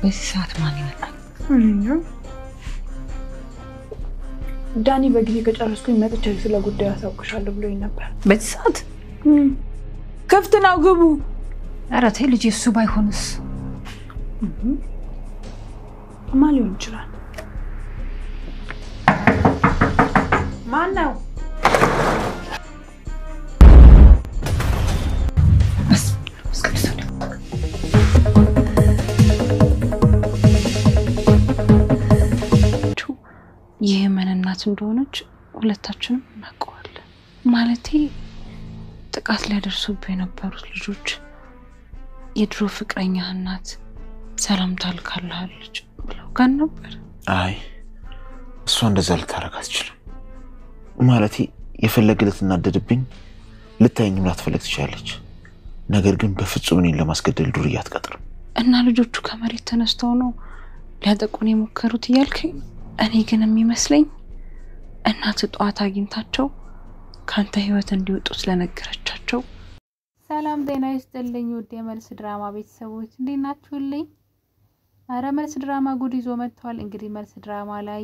በዚህ ሰዓት ማን ይመጣል? ዳኒ በጊዜ ከጨረስኩኝ መጥቼ ስለ ጉዳዩ አሳውቅሻለሁ ብሎኝ ነበር። በዚህ ሰዓት ክፍት ነው ግቡ። ኧረ ተይ ልጄ እሱ ባይሆንስ? ማን ሊሆን ይችላል? ማን ነው? የየመን እናት እንደሆነች ሁለታችንም እናውቀዋለን። ማለቴ ጥቃት ሊያደርሱብኝ የነበሩት ልጆች የድሮ ፍቅረኛ እናት ሰላምታ ልካለች ብለው ጋር ነበር። አይ እሷ እንደዛ ልታረግ አትችልም። ማለቴ የፈለገለት እናደድብኝ ልታየኝም ላትፈልግ ትችላለች። ነገር ግን በፍጹም እኔን ለማስገደል ዱርዬ አትቀጥርም። እና ልጆቹ ከመሬት ተነስተው ነው ሊያጠቁን የሞከሩት እያልከኝ? እኔ ግን የሚመስለኝ እናት ጧት አግኝታቸው ካንተ ህይወት እንዲወጡ ስለነገረቻቸው። ሰላም ጤና ይስጥልኝ ውድ የመልስ ድራማ ቤተሰቦች እንዴት ናችሁልኝ? አረ መልስ ድራማ ጉድ ይዞ መጥቷል። እንግዲህ መልስ ድራማ ላይ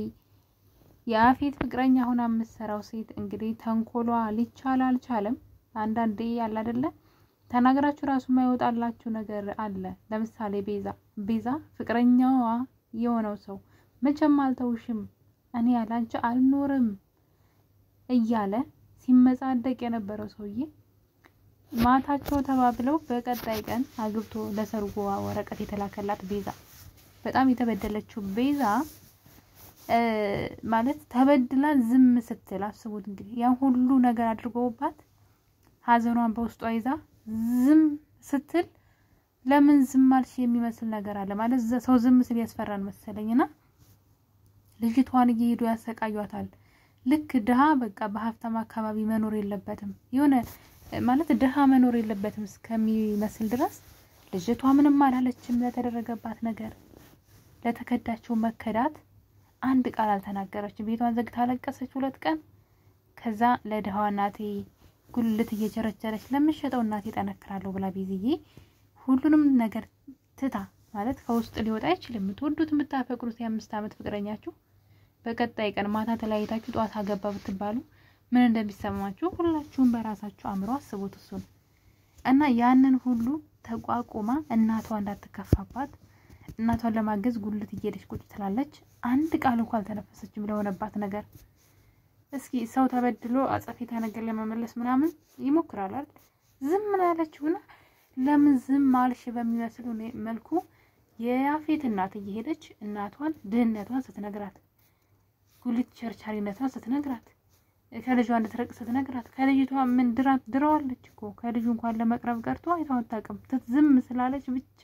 የአፌት ፍቅረኛ ሆና የምትሰራው ሴት እንግዲህ ተንኮሏ ሊቻል አልቻለም። አንዳንዴ ያለ አይደለ ተናግራችሁ ራሱ የማይወጣላችሁ ነገር አለ። ለምሳሌ ቤዛ ፍቅረኛዋ የሆነው ሰው መቼም አልተውሽም እኔ ያላንቺ አልኖርም እያለ ሲመጻደቅ የነበረው ሰውዬ ማታቸው ተባብለው በቀጣይ ቀን አግብቶ ለሰርጉ ወረቀት የተላከላት ቤዛ በጣም የተበደለችው ቤዛ ማለት ተበድላ ዝም ስትል አስቡት እንግዲህ ያ ሁሉ ነገር አድርጎባት ሀዘኗን በውስጧ ይዛ ዝም ስትል ለምን ዝም አልሽ የሚመስል ነገር አለ ማለት ሰው ዝም ሲል ያስፈራን መሰለኝና ልጅቷን እየሄዱ ያሰቃዩታል። ልክ ድሃ በቃ በሀብታም አካባቢ መኖር የለበትም የሆነ ማለት ድሃ መኖር የለበትም እስከሚመስል ድረስ ልጅቷ ምንም አላለችም ለተደረገባት ነገር ለተከዳቸው መከዳት አንድ ቃል አልተናገረችም። ቤቷን ዘግታ አለቀሰች 2 ቀን። ከዛ ለድሃዋ እናቴ ጉልት እየቸረቸረች ለምሸጠው እናቴ ጠነክራለሁ ብላ ቢዝዬ ሁሉንም ነገር ትታ ማለት ከውስጥ ሊወጣ አይችልም። ትወዱት የምታፈቅሩት የ5 አመት ፍቅረኛችሁ በቀጣይ ቀን ማታ ተለያይታችሁ ጧት አገባ ብትባሉ ምን እንደሚሰማችሁ ሁላችሁም በራሳችሁ አምሮ አስቡት እሱን እና ያንን ሁሉ ተቋቁማ እናቷ እንዳትከፋባት እናቷን ለማገዝ ጉልት እየሄደች ቁጭ ትላለች። አንድ ቃል እንኳን አልተነፈሰችም ለሆነባት ነገር። እስኪ ሰው ተበድሎ አጸፌታ ነገር ለመመለስ ምናምን ይሞክራል አይደል? ዝም ምን ያለችውና ለምን ዝም አልሽ በሚመስል መልኩ የያፌት እናት እየሄደች እናቷን ድህነቷን ስትነግራት ጉልት ቸርቻሪነቷን ስትነግራት ከልጇ እንድትረቅ ስትነግራት ከልጅቷ ምን ድራዋለች እኮ ከልጁ እንኳን ለመቅረብ ቀርቶ አይታው አታውቅም። ዝም ስላለች ብቻ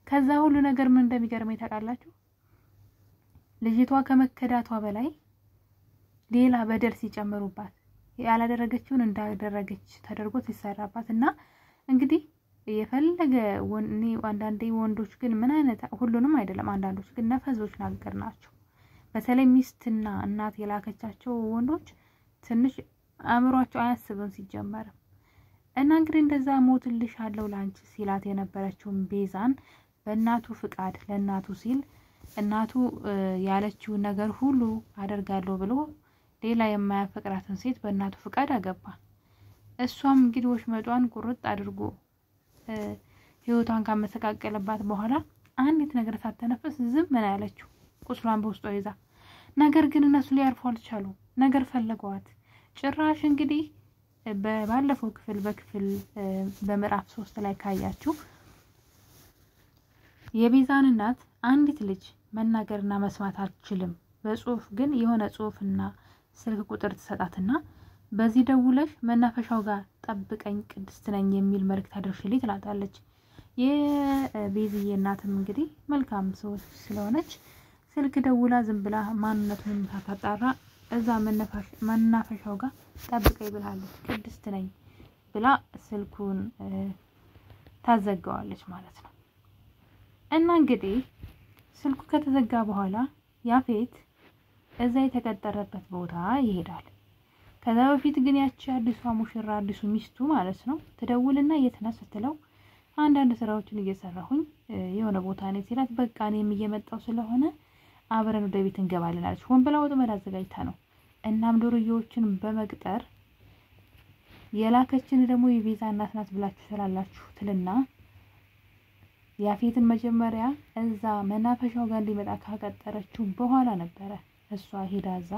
ከዛ ሁሉ ነገር ምን እንደሚገርመኝ ታውቃላችሁ? ልጅቷ ከመከዳቷ በላይ ሌላ በደል ሲጨምሩባት ያላደረገችውን እንዳደረገች ተደርጎ ሲሰራባትና እንግዲህ የፈለገ አንዳንዴ ወንዶች ግን ምን አይነት ሁሉንም አይደለም አንዳንዶች ግን ነፈዞች ናቸው። በተለይ ሚስትና እናት የላከቻቸው ወንዶች ትንሽ አእምሯቸው አያስብም ሲጀመር እና እንግዲህ እንደዛ ሞትልሻለሁ ላንቺ ሲላት የነበረችውን ቤዛን በእናቱ ፍቃድ ለእናቱ ሲል እናቱ ያለችው ነገር ሁሉ አደርጋለሁ ብሎ ሌላ የማያፈቅራትን ሴት በእናቱ ፍቃድ አገባ። እሷም እንግዲህ ወሽመጧን ቁርጥ አድርጎ ህይወቷን ካመሰቃቀለባት በኋላ አንዲት ነገር ሳትተነፈስ ዝም ምን ያለችው ቁስሏን በውስጧ ይዛ ነገር ግን እነሱ ሊያርፉ አልቻሉ። ነገር ፈለገዋት። ጭራሽ እንግዲህ ባለፈው ክፍል በምዕራፍ 3 ላይ ካያችሁ የቤዛን እናት አንዲት ልጅ መናገርና መስማት አትችልም በጽሁፍ ግን የሆነ ጽሁፍና ስልክ ቁጥር ተሰጣትና በዚህ ደውለሽ መናፈሻው ጋር ጠብቀኝ ቅድስት ነኝ የሚል መልእክት አድርሽልኝ ትላታለች። የቤዝዬ እናትም እንግዲህ መልካም ሰው ስለሆነች ስልክ ደውላ ዝም ብላ ማንነቱን ታጣራ እዛ መናፈሻው ጋር ጠብቀኝ ብላለች ቅድስት ነኝ ብላ ስልኩን ታዘጋዋለች ማለት ነው። እና እንግዲህ ስልኩ ከተዘጋ በኋላ ያፌት እዛ የተቀጠረበት ቦታ ይሄዳል። ከዛ በፊት ግን ያቺ አዲሷ ሙሽራ አዲሱ ሚስቱ ማለት ነው ትደውልና የት ነህ ስትለው አንዳንድ ስራዎችን እየሰራሁኝ የሆነ ቦታ ነው ሲላት በቃ እኔም እየመጣው ስለሆነ አብረን ወደ ቤት እንገባለን አለች። ሆን ብላ ወጥመድ አዘጋጅታ ነው። እናም ዱርዬዎችን በመቅጠር የላከችን ደግሞ የቤዛ እናት ናት ብላችሁ ስላላችሁ ትልና ያፌትን መጀመሪያ እዛ መናፈሻው ጋር እንዲመጣ ካቀጠረችው በኋላ ነበረ እሷ ሄዳዛ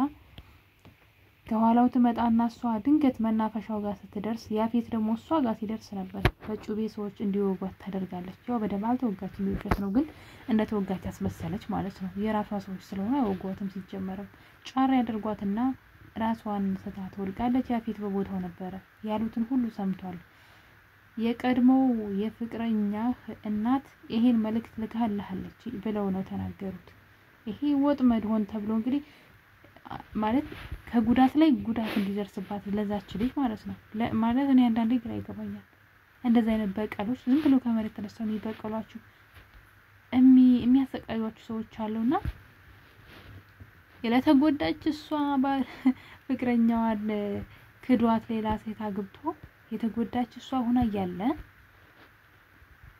ከኋላው ትመጣና እሷ ድንገት መናፈሻው ጋር ስትደርስ ያፌት ደግሞ እሷ ጋር ሲደርስ ነበር በጩቤ ሰዎች እንዲወጓት ታደርጋለች። ያው በደም አልተወጋችም ይውሸት ነው ግን እንደ ተወጋች ያስመሰለች ማለት ነው። የራሷ ሰዎች ስለሆነ ወጓትም ሲጀመረም ጫራ ያደርጓትና ራሷን ስታ ትወድቃለች። ያፌት በቦታው ነበረ ያሉትን ሁሉ ሰምቷል። የቀድሞው የፍቅረኛ እናት ይሄን መልእክት ልካለች ብለው ነው ተናገሩት። ይሄ ወጥመድ ሆን ተብሎ እንግዲህ ማለት ከጉዳት ላይ ጉዳት እንዲደርስባት ለዛች ልጅ ማለት ነው። ማለት እኔ አንዳንዴ ግራ ይገባኛል። እንደዛ አይነት በቀሎች ዝም ብሎ ከመሬት ተነስተው የሚበቀሏችሁ የሚያሰቃዩዋችሁ ሰዎች አሉና ለተጎዳች እሷ ፍቅረኛዋን ክዷት ሌላ ሴት አግብቶ የተጎዳች እሷ ሆና ያለ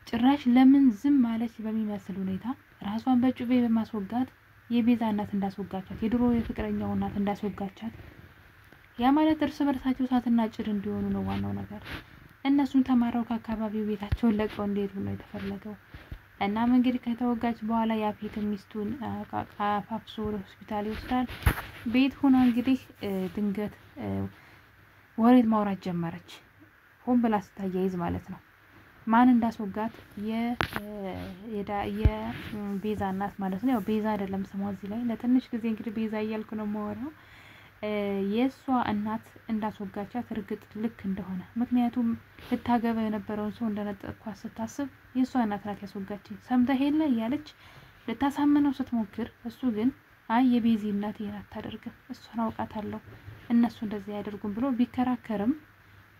ጭራሽ ለምን ዝም ማለች በሚመስል ሁኔታ ራሷን በጩቤ በማስወጋት የቤዛ እናት እንዳስወጋቻት የድሮ የፍቅረኛው እናት እንዳስወጋቻት ያ ማለት እርስ በርሳቸው እሳትና ጭድ እንዲሆኑ ነው ዋናው ነገር። እነሱን ተማረው ከአካባቢው ቤታቸውን ለቀው እንዲሄዱ ነው የተፈለገው። እናም እንግዲህ ከተወጋች በኋላ ያፌት ሚስቱን አፋፍሶ ወደ ሆስፒታል ይወስዳል። ቤት ሆና እንግዲህ ድንገት ወሬት ማውራት ጀመረች። ሆን ብላ ስታያይዝ ማለት ነው። ማን እንዳስወጋት የቤዛ እናት ማለት ነው። ያው ቤዛ አይደለም ስሟ እዚህ ላይ ለትንሽ ጊዜ እንግዲህ ቤዛ እያልኩ ነው የማወራው። የእሷ እናት እንዳስወጋቻት እርግጥ ልክ እንደሆነ ምክንያቱም ልታገባ የነበረውን ሰው እንደነጠቅኳት ስታስብ የእሷ እናት ናት ያስወጋችኝ ሰምተህ የለ እያለች ልታሳምነው ስትሞክር እሱ ግን አይ የቤዚ እናት ይሄን አታደርግም እሷን አውቃታለሁ እነሱ እንደዚህ ያደርጉም ብሎ ቢከራከርም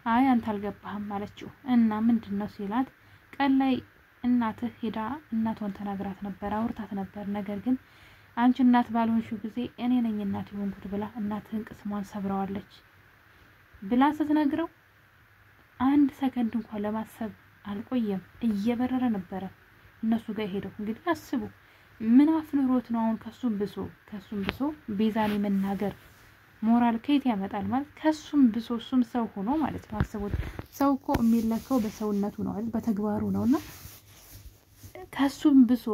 አይ አንተ አልገባህም አለችው። እና ምንድነው ሲላት ቀን ላይ እናትህ ሄዳ እናቷን ተናግራት ነበር አውርታት ነበር ነገር ግን አንቺ እናት ባልሆንሽው ጊዜ እኔ ነኝ እናት የሆንኩት ብላ እናትህን ቅስሟን ሰብራዋለች ብላ ስትነግረው አንድ ሰከንድ እንኳን ለማሰብ አልቆየም። እየበረረ ነበረ እነሱ ጋር ሄደው እንግዲህ አስቡ ምን አፍንሮት ነው አሁን ከሱም ብሶ ቤዛን መናገር ሞራል ከየት ያመጣል ማለት ከሱም ብሶ እሱም ሰው ሆኖ ማለት ነው። አስቡት ሰው እኮ የሚለካው በሰውነቱ ነው አይደል በተግባሩ ነውና ከሱም ብሶ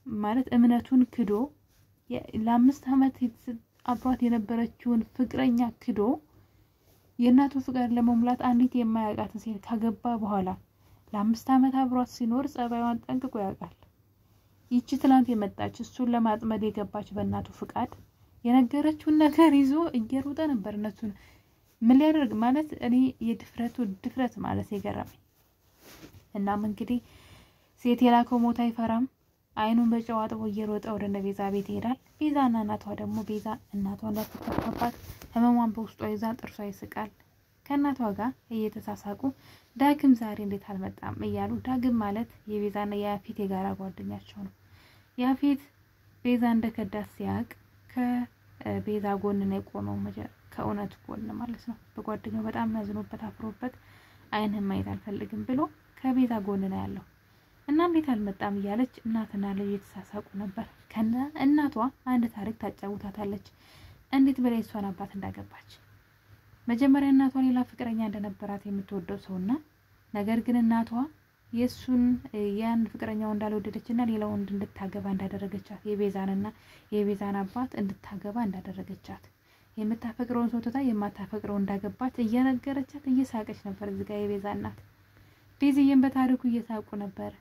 ማለት እምነቱን ክዶ ለ5 አመት አብሯት የነበረችውን ፍቅረኛ ክዶ የእናቱ ፍቅር ለመሙላት አንዲት የማያውቃትን ሴት ካገባ በኋላ ለ5 አመት አብሯት ሲኖር ጸባዩን ጠንቅቆ ያውቃል። ይቺ ትላንት የመጣች እሱን ለማጥመድ የገባች በእናቱ ፍቃድ የነገረችውን ነገር ይዞ እየሮጠ ነበር እነሱን ምን ሊያደርግ ማለት እኔ የድፍረቱ ድፍረት ማለት የገረመኝ። እናም እንግዲህ ሴት የላከው ሞት አይፈራም አይኑን በጨው አጥቦ እየሮጠ ወደ ቤዛ ቤት ይሄዳል። ቤዛና እናቷ ደግሞ ቤዛ እናቷ እንዳትከፋባት ህመሟን በውስጧ ይዛ ጥርሷ ይስቃል። ከእናቷ ጋር እየተሳሳቁ ዳግም ዛሬ እንዴት አልመጣም እያሉ ዳግም ማለት የቤዛና የያፌት የጋራ ጓደኛቸው ነው። ያፌት ቤዛ እንደከዳት ሲያቅ ከቤዛ ጎን ነው የቆመው ከእውነት ጎን ማለት ነው። በጓደኛው በጣም ያዝኖበት አፍሮበት አይንህን ማየት አልፈልግም ብሎ ከቤዛ ጎን ነው ያለው። እና እንዴት አልመጣም እያለች እናትና ልጅ እየተሳሳቁ ነበር። ከና እናቷ አንድ ታሪክ ታጫውታታለች እንዴት በላይ እሷን አባት እንዳገባች። መጀመሪያ እናቷ ሌላ ፍቅረኛ እንደነበራት የምትወደው ሰውና ነገር ግን እናቷ የሱን ያን ፍቅረኛው እንዳልወደደችና ሌላ ወንድ እንድታገባ እንዳደረገቻት የቤዛን አባት እንድታገባ እንዳደረገቻት የምታፈቅረውን ሰው ተታ የማታፈቅረው እንዳገባች እየነገረቻት እየሳቀች ነበር። እዚህ ጋር የቤዛ እናት ቤዚየም በታሪኩ እየሳቁ ነበር።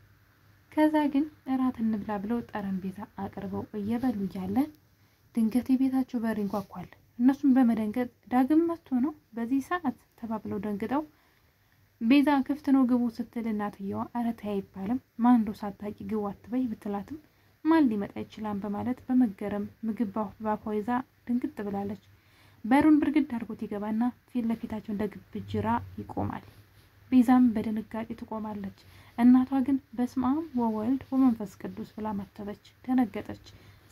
ከዛ ግን እራት እንብላ ብለው ጠረጴዛ አቅርበው እየበሉ እያለ ድንገት የቤታቸው በር ይንኳኳል። እነሱም በመደንገጥ ዳግም መጥቶ ነው በዚህ ሰዓት ተባብለው ደንግጠው ቤዛ ክፍት ነው ግቡ ስትል እናትየዋ ኧረ ተይ አይባልም ማን እንደው ሳታቂ ግቡ አትበይ ብትላትም ማን ሊመጣ ይችላል በማለት በመገረም ምግብ ባፏ ይዛ ድንግጥ ብላለች። በሩን ብርግድ አድርጎት ይገባና ፊት ለፊታቸው እንደ ግብጅራ ይቆማል። ቤዛም በድንጋጤ ትቆማለች። እናቷ ግን በስመ አብ ወወልድ ወመንፈስ ቅዱስ ብላ ማተበች። ደነገጠች።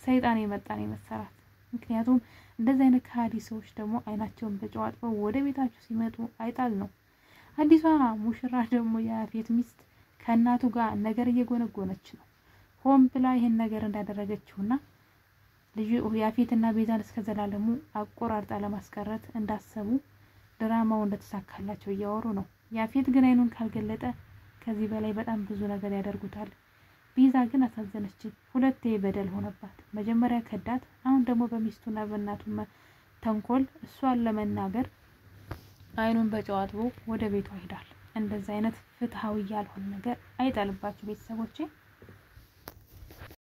ሰይጣን የመጣን የመሰራት ምክንያቱም እንደዚህ አይነት ከሃዲ ሰዎች ደግሞ አይናቸውን በጨው አጥበው ወደ ቤታቸው ሲመጡ አይጣል ነው። አዲሷ ሙሽራ ደግሞ የያፌት ሚስት ከእናቱ ጋር ነገር እየጎነጎነች ነው። ሆን ብላ ይሄን ነገር እንዳደረገችውና ልጅ ያፌትና ቤዛን እስከ ዘላለሙ አቆራርጣ ለማስቀረት እንዳሰቡ ድራማው እንደተሳካላቸው እያወሩ ነው። ያፌት ግን አይኑን ካልገለጠ ከዚህ በላይ በጣም ብዙ ነገር ያደርጉታል። ቤዛ ግን አሳዘነች። ሁለቴ በደል ሆነባት። መጀመሪያ ከዳት፣ አሁን ደግሞ በሚስቱና በእናቱ ተንኮል እሷን ለመናገር አይኑን በጨዋጥቦ ወደ ቤቷ ሄዳል። እንደዛ አይነት ፍትሃዊ ያልሆነ ነገር አይጣልባችሁ ቤተሰቦቼ።